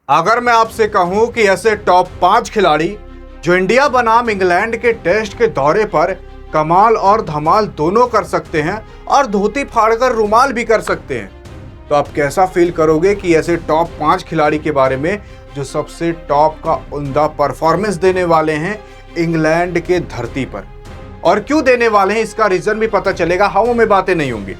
अगर मैं आपसे कहूं कि ऐसे टॉप 5 खिलाड़ी जो इंडिया बनाम इंग्लैंड के टेस्ट के दौरे पर कमाल और धमाल दोनों कर सकते हैं और धोती फाड़कर रुमाल भी कर सकते हैं, तो आप कैसा फील करोगे कि ऐसे टॉप 5 खिलाड़ी के बारे में जो सबसे टॉप का उम्दा परफॉर्मेंस देने वाले हैं इंग्लैंड के धरती पर। और क्यों देने वाले हैं इसका रीजन भी पता चलेगा, हवा में बातें नहीं होंगी।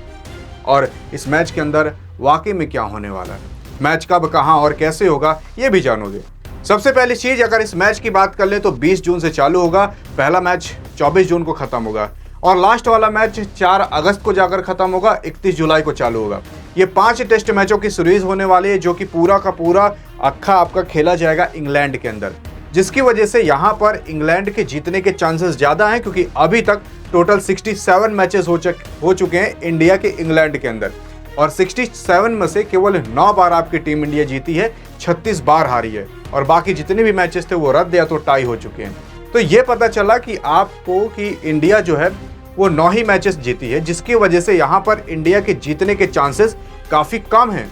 और इस मैच के अंदर वाकई में क्या होने वाला है, मैच कब, कहां और कैसे होगा, ये भी जानोगे। सबसे पहली चीज, अगर इस मैच की बात कर ले तो 20 जून से चालू होगा, पहला मैच 24 जून को खत्म होगा और लास्ट वाला मैच 4 अगस्त को जाकर खत्म होगा, 31 जुलाई को चालू होगा। ये 5 टेस्ट मैचों की सीरीज होने वाली है जो कि पूरा का पूरा अक्खा आपका खेला जाएगा इंग्लैंड के अंदर, जिसकी वजह से यहाँ पर इंग्लैंड के जीतने के चांसेस ज्यादा हैं, क्योंकि अभी तक टोटल 67 मैचेस हो चुके हैं इंडिया के इंग्लैंड के अंदर और 67 में से केवल 9 बार आपकी टीम इंडिया जीती है, 36 बार हारी है और बाकी जितने भी मैचेस थे वो रद्द या तो टाई हो चुके हैं। तो ये पता चला कि आपको कि इंडिया जो है वो 9 ही मैचेस जीती है, जिसकी वजह से यहाँ पर इंडिया के जीतने के चांसेस काफी कम हैं।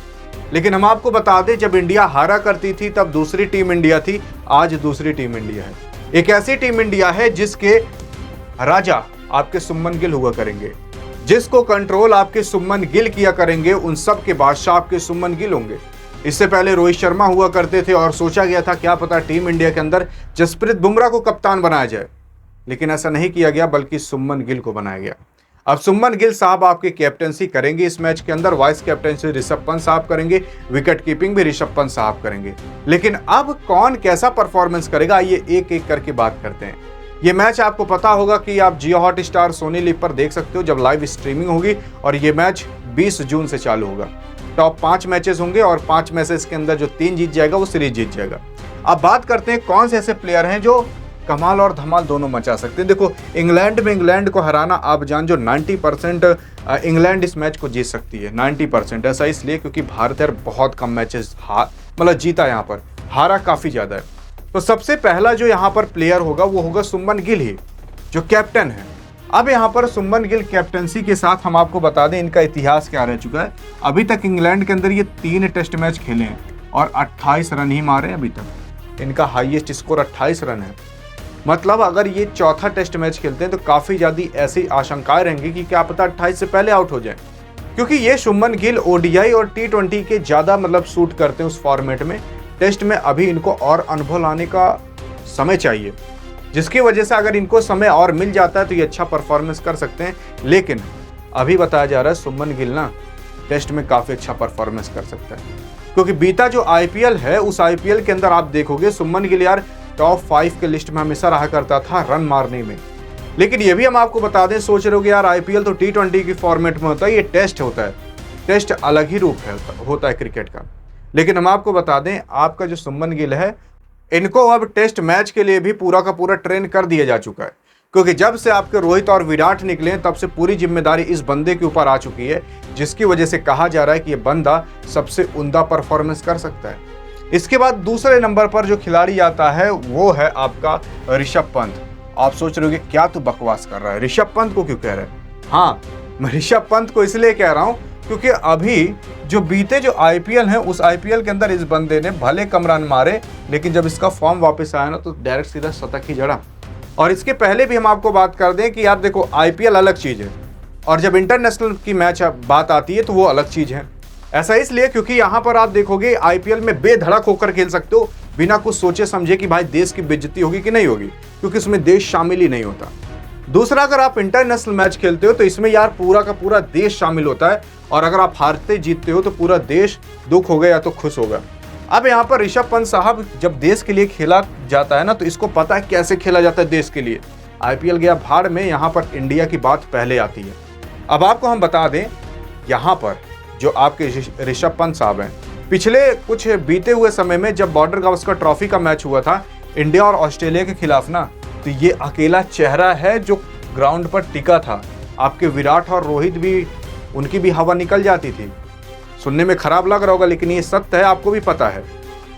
लेकिन हम आपको बता दें, जब इंडिया हारा करती थी तब दूसरी टीम इंडिया थी, आज दूसरी टीम इंडिया है। एक ऐसी टीम इंडिया है जिसके राजा आपके सुमन गिल हुआ करेंगे, जिसको कंट्रोल आपके सुमन गिल किया करेंगे, उन सब के बादशाह आपके सुमन गिल होंगे। इससे पहले रोहित शर्मा हुआ करते थे और सोचा गया था क्या पता टीम इंडिया के अंदर जसप्रीत बुमराह को कप्तान बनाया जाए, लेकिन ऐसा नहीं किया गया, बल्कि सुमन गिल को बनाया गया। अब सुमन गिल साहब आपकी कैप्टनसी करेंगे इस मैच के अंदर, वाइस कैप्टनसी ऋषभ पंत साहब करेंगे, विकेट कीपिंग भी ऋषभ पंत साहब करेंगे। लेकिन अब कौन कैसा परफॉर्मेंस करेगा, ये एक एक करके बात करते हैं। ये मैच आपको पता होगा कि आप जियो हॉटस्टार, सोनी लिव पर देख सकते हो जब लाइव स्ट्रीमिंग होगी, और ये मैच 20 जून से चालू होगा। टॉप 5 मैचेस होंगे और 5 मैचेस के अंदर जो 3 जीत जाएगा वो सीरीज जीत जाएगा। अब बात करते हैं कौन से ऐसे प्लेयर हैं जो कमाल और धमाल दोनों मचा सकते हैं। देखो, इंग्लैंड में इंग्लैंड को हराना आप जान जो 90% इंग्लैंड इस मैच को जीत सकती है। 90% ऐसा इसलिए क्योंकि भारत यार बहुत कम मैचेस मतलब जीता, यहाँ पर हारा काफ़ी ज़्यादा है। तो सबसे पहला जो यहाँ पर प्लेयर होगा वो होगा सुमन गिल ही, जो कैप्टन है। अब यहाँ पर सुमन गिल कैप्टनसी के साथ हम आपको बता दें इनका इतिहास क्या रह चुका है। अभी तक इंग्लैंड के अंदर ये 3 टेस्ट मैच खेले हैं और 28 रन ही मारे हैं अभी तक। इनका हाईएस्ट स्कोर 28 रन है। मतलब अगर ये चौथा टेस्ट मैच खेलते हैं तो काफ़ी ज़्यादा ऐसी आशंकाएं रहेंगी कि क्या पता 28 से पहले आउट हो जाए, क्योंकि ये सुमन गिल ओडीआई और T20 के ज़्यादा मतलब सूट करते हैं उस फॉर्मेट में। टेस्ट में अभी इनको और अनुभव लाने का समय चाहिए, जिसकी वजह से अगर इनको समय और मिल जाता है तो ये अच्छा परफॉर्मेंस कर सकते हैं। लेकिन अभी बताया जा रहा है सुमन गिल ना टेस्ट में काफ़ी अच्छा परफॉर्मेंस कर सकता है, क्योंकि बीता जो IPL है उस IPL के अंदर आप देखोगे सुमन गिल यार टॉप 5 के लिस्ट में हमेशा रहा करता था रन मारने में। लेकिन ये भी हम आपको बता दें, सोच रहे हो कि यार IPL तो T20 की फॉर्मेट में होता है, ये टेस्ट होता है, टेस्ट अलग ही रूप होता है क्रिकेट का। लेकिन हम आपको बता दें आपका जो सुमन गिल है, इनको अब टेस्ट मैच के लिए भी पूरा का पूरा ट्रेन कर दिया जा चुका है, क्योंकि जब से आपके रोहित और विराट निकले हैं तब से पूरी जिम्मेदारी इस बंदे के ऊपर आ चुकी है, जिसकी वजह से कहा जा रहा है कि ये बंदा सबसे उम्दा परफॉर्मेंस कर सकता है। इसके बाद दूसरे नंबर पर जो खिलाड़ी आता है वो है आपका ऋषभ पंत। आप सोच रहे हो क्या तू बकवास कर रहा है, ऋषभ पंत को क्यों कह रहा है? हाँ, मैं ऋषभ पंत को इसलिए कह रहा हूँ क्योंकि अभी जो बीते जो IPL है उस IPL के अंदर इस बंदे ने भले कम रन मारे, लेकिन जब इसका फॉर्म वापस आया ना तो डायरेक्ट सीधा शतक ही जड़ा। और इसके पहले भी हम आपको बात कर दें कि यार देखो IPL अलग चीज़ है और जब इंटरनेशनल की मैच बात आती है तो वो अलग चीज़ है। ऐसा इसलिए क्योंकि यहाँ पर आप देखोगे IPL में बेधड़क होकर खेल सकते हो बिना कुछ सोचे समझे कि भाई देश की बेइज्जती होगी कि नहीं होगी, क्योंकि उसमें देश शामिल ही नहीं होता। दूसरा, अगर आप इंटरनेशनल मैच खेलते हो तो इसमें यार पूरा का पूरा देश शामिल होता है, और अगर आप हारते जीतते हो तो पूरा देश दुख होगा या तो खुश होगा। अब यहाँ पर ऋषभ पंत साहब जब देश के लिए खेला जाता है ना तो इसको पता है कैसे खेला जाता है देश के लिए। IPL गया भाड़ में, यहाँ पर इंडिया की बात पहले आती है। अब आपको हम बता दें यहाँ पर जो आपके ऋषभ पंत साहब हैं, पिछले कुछ बीते हुए समय में जब बॉर्डर गावस्कर ट्रॉफी का मैच हुआ था इंडिया और ऑस्ट्रेलिया के खिलाफ ना, तो ये अकेला चेहरा है जो ग्राउंड पर टिका था। आपके विराट और रोहित भी, उनकी भी हवा निकल जाती थी। सुनने में खराब लग रहा होगा लेकिन ये सत्य है, आपको भी पता है।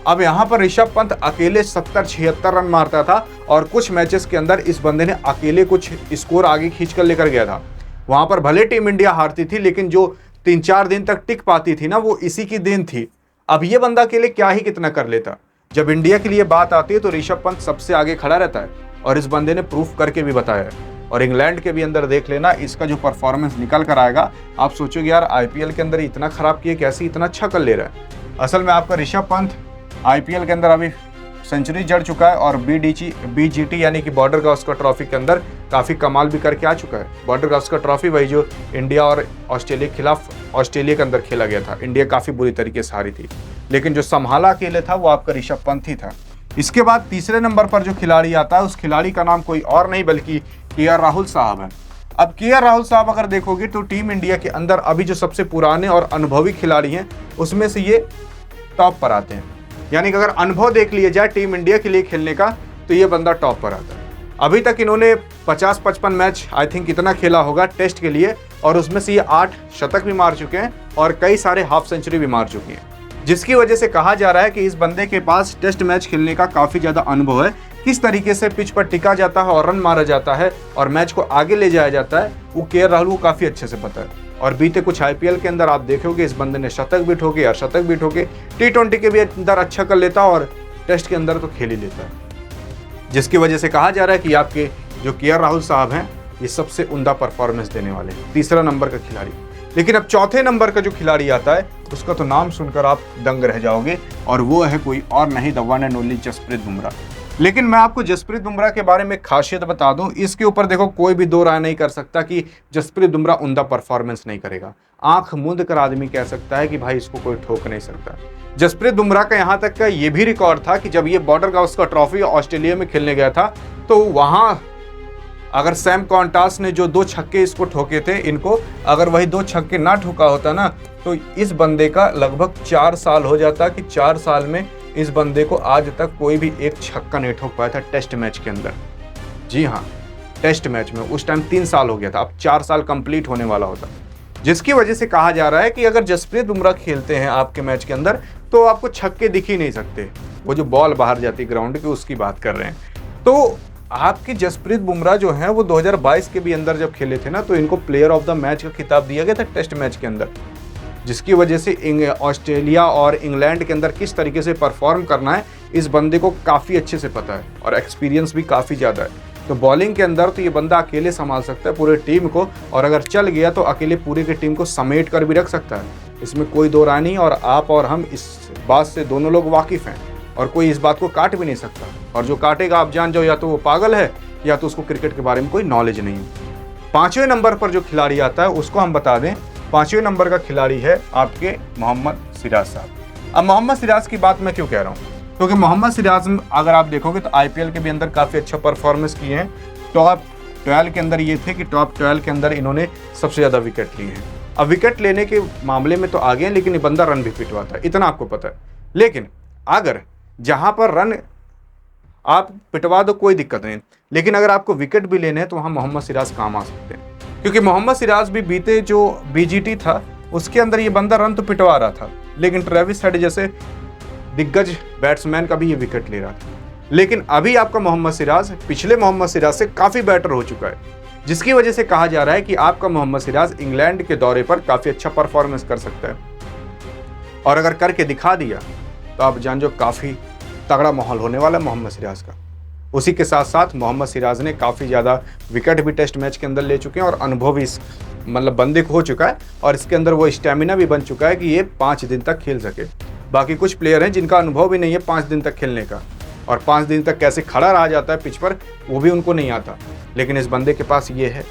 अब यहाँ पर ऋषभ पंत अकेले 70-76 रन मारता था और कुछ मैचेस के अंदर इस बंदे ने अकेले कुछ स्कोर आगे खींच कर लेकर गया था। वहाँ पर भले टीम इंडिया हारती थी, लेकिन जो 3-4 दिन तक टिक पाती थी ना वो इसी की देन थी। अब ये बंदा अकेले क्या ही कितना कर लेता। जब इंडिया के लिए बात आती है तो ऋषभ पंत सबसे आगे खड़ा रहता है और इस बंदे ने प्रूफ करके भी बताया है। और इंग्लैंड के भी अंदर देख लेना, इसका जो परफॉर्मेंस निकल कर आएगा, आप सोचोगे यार आईपीएल के अंदर इतना खराब किए, कैसे इतना अच्छा कर ले रहा है। असल में आपका ऋषभ पंत आईपीएल के अंदर अभी सेंचुरी जड़ चुका है और बीजीटी यानी कि बॉर्डर गावस्कर ट्रॉफी के अंदर काफ़ी कमाल भी करके आ चुका है। बॉर्डर गावस्कर ट्रॉफी वही जो इंडिया और ऑस्ट्रेलिया के खिलाफ ऑस्ट्रेलिया के अंदर खेला गया था। इंडिया काफ़ी बुरी तरीके से हारी थी, लेकिन जो संभाला अकेले था वो आपका ऋषभ पंत ही था। इसके बाद तीसरे नंबर पर जो खिलाड़ी आता है, उस खिलाड़ी का नाम कोई और नहीं बल्कि केएल राहुल साहब है। अब केएल राहुल साहब अगर देखोगे तो टीम इंडिया के अंदर अभी जो सबसे पुराने और अनुभवी खिलाड़ी हैं उसमें से ये टॉप पर आते हैं। यानी कि अगर अनुभव देख लिया जाए टीम इंडिया के लिए खेलने का तो ये बंदा टॉप पर आता है। अभी तक इन्होंने 50-55 मैच आई थिंक इतना खेला होगा टेस्ट के लिए, और उसमें से ये 8 शतक भी मार चुके हैं और कई सारे हाफ सेंचुरी भी मार चुके हैं, जिसकी वजह से कहा जा रहा है कि इस बंदे के पास टेस्ट मैच खेलने का काफ़ी ज़्यादा अनुभव है। किस तरीके से पिच पर टिका जाता है और रन मारा जाता है और मैच को आगे ले जाया जाता है, वो केएल राहुल को काफ़ी अच्छे से पता है। और बीते कुछ आईपीएल के अंदर आप देखोगे इस बंदे ने शतक भी ठोके, अर्धशतक भी ठोके, टी20 के भी अंदर अच्छा कर लेता और टेस्ट के अंदर तो खेल ही लेता है, जिसकी वजह से कहा जा रहा है कि आपके जो केएल राहुल साहब हैं ये सबसे उम्दा परफॉर्मेंस देने वाले हैं, तीसरा नंबर का खिलाड़ी। लेकिन अब चौथे नंबर का जो खिलाड़ी आता है उसका तो नाम सुनकर आप दंग रह जाओगे, और वो है कोई और नहीं, the one and only Jasprit Bumrah. लेकिन मैं आपको जसप्रीत बुमराह के बारे में खासियत बता दूं, इसके ऊपर देखो कोई भी दो राय नहीं कर सकता कि जसप्रीत बुमराह उम्दा परफॉर्मेंस नहीं करेगा। आंख मूंद कर आदमी कह सकता है कि भाई इसको कोई ठोक नहीं सकता। जसप्रीत बुमराह का यहाँ तक का ये भी रिकॉर्ड था कि जब ये बॉर्डर गावस्कर ट्रॉफी ऑस्ट्रेलिया में खेलने गया था तो वहां अगर सैम कॉन्टास ने जो 2 छक्के इसको ठोके थे, इनको अगर वही 2 छक्के ना ठोका होता ना तो इस बंदे का लगभग 4 साल हो जाता, कि 4 साल में इस बंदे को आज तक कोई भी एक छक्का नहीं ठोक पाया था टेस्ट मैच के अंदर। जी हाँ, टेस्ट मैच में उस टाइम 3 साल हो गया था, अब 4 साल कंप्लीट होने वाला होता, जिसकी वजह से कहा जा रहा है कि अगर जसप्रीत बुमराह खेलते हैं आपके मैच के अंदर तो आपको छक्के दिख ही नहीं सकते। वो जो बॉल बाहर जाती ग्राउंड की उसकी बात कर रहे हैं। तो आपके जसप्रीत बुमराह जो हैं वो 2022 के भी अंदर जब खेले थे ना तो इनको प्लेयर ऑफ द मैच का खिताब दिया गया था टेस्ट मैच के अंदर, जिसकी वजह से ऑस्ट्रेलिया और इंग्लैंड के अंदर किस तरीके से परफॉर्म करना है इस बंदे को काफ़ी अच्छे से पता है और एक्सपीरियंस भी काफ़ी ज़्यादा है। तो बॉलिंग के अंदर तो ये बंदा अकेले संभाल सकता है पूरे टीम को, और अगर चल गया तो अकेले पूरे की टीम को समेट कर भी रख सकता है, इसमें कोई दो राय नहीं। और आप और हम इस बात से दोनों लोग वाकिफ़ हैं और कोई इस बात को काट भी नहीं सकता, और जो काटेगा आप जान जाओ या तो वो पागल है या तो उसको क्रिकेट के बारे में कोई नॉलेज नहीं है। 5वें नंबर पर जो खिलाड़ी आता है उसको हम बता दें, 5वें नंबर का खिलाड़ी है आपके मोहम्मद सिराज साहब। अब मोहम्मद सिराज की बात मैं क्यों कह रहा हूँ, क्योंकि मोहम्मद सिराज अगर आप देखोगे तो आईपीएल के भी अंदर काफ़ी अच्छा परफॉर्मेंस किए हैं। टॉप 12 के अंदर ये थे कि टॉप 12 के अंदर इन्होंने सबसे ज़्यादा विकेट लिए हैं। अब विकेट लेने के मामले में तो आगे हैं, लेकिन ये बंदा रन भी पिटवाता है, इतना आपको पता है। लेकिन अगर जहाँ पर रन आप पिटवा दो कोई दिक्कत नहीं, लेकिन अगर आपको विकेट भी लेने हैं तो वहाँ मोहम्मद सिराज काम आ सकते हैं, क्योंकि मोहम्मद सिराज भी बीते जो बीजीटी था उसके अंदर ये बंदा रन तो पिटवा रहा था, लेकिन ट्रेविस हेड जैसे दिग्गज बैट्समैन का भी ये विकेट ले रहा था। लेकिन अभी आपका मोहम्मद सिराज पिछले मोहम्मद सिराज से काफ़ी बेटर हो चुका है, जिसकी वजह से कहा जा रहा है कि आपका मोहम्मद सिराज इंग्लैंड के दौरे पर काफ़ी अच्छा परफॉर्मेंस कर सकता है, और अगर करके दिखा दिया तो आप जान जो काफ़ी तगड़ा माहौल होने वाला है मोहम्मद सिराज का। उसी के साथ साथ मोहम्मद सिराज ने काफ़ी ज़्यादा विकेट भी टेस्ट मैच के अंदर ले चुके हैं और अनुभव भी इस मतलब बंदे को हो चुका है, और इसके अंदर वो स्टेमिना भी बन चुका है कि ये 5 दिन तक खेल सके। बाकी कुछ प्लेयर हैं जिनका अनुभव भी नहीं है 5 दिन तक खेलने का, और 5 दिन तक कैसे खड़ा रहा जाता है पिच पर वो भी उनको नहीं आता, लेकिन इस बंदे के पास ये है।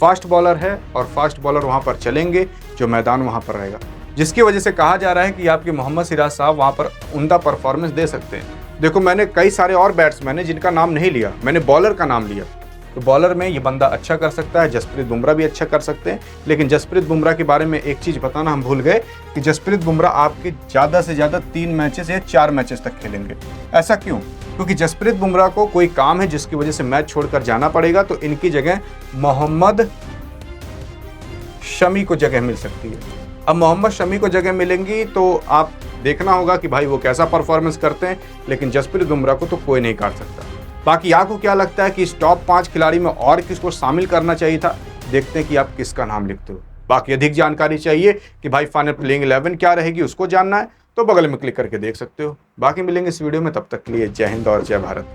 फास्ट बॉलर है और फास्ट बॉलर वहाँ पर चलेंगे जो मैदान वहाँ पर रहेगा, जिसकी वजह से कहा जा रहा है कि आपके मोहम्मद सिराज साहब वहाँ पर उम्दा परफॉर्मेंस दे सकते हैं। देखो मैंने कई सारे और बैट्समैन हैं जिनका नाम नहीं लिया, मैंने बॉलर का नाम लिया, तो बॉलर में ये बंदा अच्छा कर सकता है, जसप्रीत बुमराह भी अच्छा कर सकते हैं। लेकिन जसप्रीत बुमराह के बारे में एक चीज़ बताना हम भूल गए कि जसप्रीत बुमराह आपके ज़्यादा से ज़्यादा 3 मैचेस या 4 मैचेस तक खेलेंगे। ऐसा क्यों? क्योंकि जसप्रीत बुमराह को कोई काम है जिसकी वजह से मैच छोड़कर जाना पड़ेगा, तो इनकी जगह मोहम्मद शमी को जगह मिल सकती है। अब मोहम्मद शमी को जगह मिलेंगी तो आप देखना होगा कि भाई वो कैसा परफॉर्मेंस करते हैं, लेकिन जसप्रीत बुमराह को तो कोई नहीं काट सकता। बाकी आपको क्या लगता है कि इस टॉप 5 खिलाड़ी में और किसको शामिल करना चाहिए था? देखते हैं कि आप किसका नाम लिखते हो। बाकी अधिक जानकारी चाहिए कि भाई फाइनल प्लेइंग 11 क्या रहेगी उसको जानना है तो बगल में क्लिक करके देख सकते हो। बाकी मिलेंगे इस वीडियो में, तब तक के लिए जय हिंद और जय भारत।